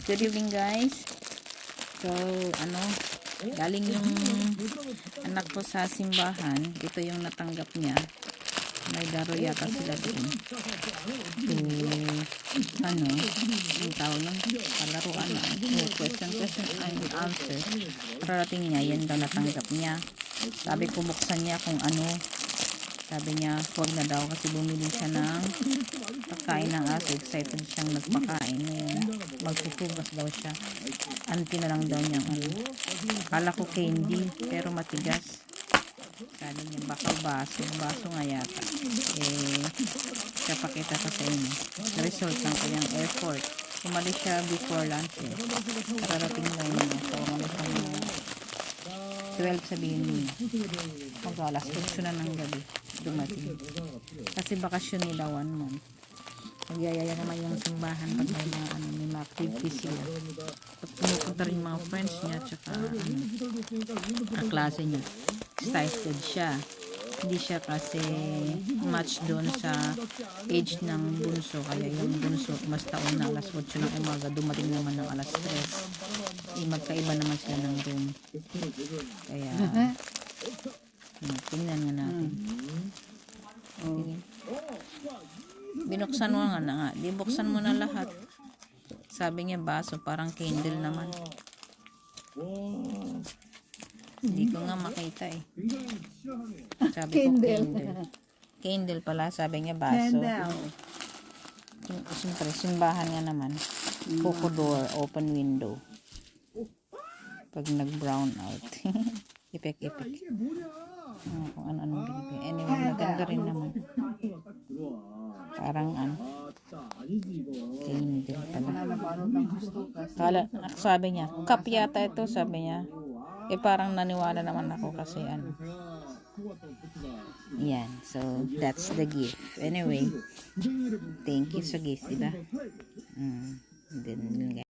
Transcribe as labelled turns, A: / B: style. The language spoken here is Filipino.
A: Good evening guys. So, galing yung anak ko sa simbahan. Ito yung natanggap niya. May daro yata sila doon. Yung tawag nun, palaruan na. Question and answer. Parating niya, yan daw natanggap niya. Sabi ko, buksan niya kung ano. Sabi niya, huwag na daw kasi bumili siya ng pagkain ng aso. Excited siyang nagpakain. Magpupugas daw siya. Auntie na lang daw niya. Akala ko candy, pero matigas. Sabi niya, baka baso. Baso nga yata. Siya pakita ko sa inyo. Result ng kanyang effort. Umalis siya before lunch. Kararating lang niya. So, umalis siya ng 12 sabihin niya. Mag-alas 8 na ng gabi. Dumating. Kasi bakasyon nila 1 month. Nagyayaya naman yung simbahan pag may mga activities sila. Pumupunta rin yung mga friends niya tsaka kaklase niya. Excited siya. Hindi siya kasi match doon sa age ng bunso. Kaya yung bunso mas taon na alas 8 ng umaga. Dumating naman ng alas 3. Magkaiba naman sila ng room. Kaya tingnan nga natin. Binuksan mo nga na nga. Di buksan mo na lahat. Sabi niya baso, parang candle naman. Hindi ko nga makita eh. Sabi ko candle. Candle pala, sabi niya baso. Siyempre, simbahan nga naman. Coco door, open window. Pag nag-brown out. Ipek-ipek. Kung ano-anong binibigay. Anyway, maganda rin naman. Parang candle pala. Sabi niya, cup yata ito, sabi niya. Parang naniwala naman ako kasi yan. So, that's the gift. Anyway, thank you sa gift, diba? Then,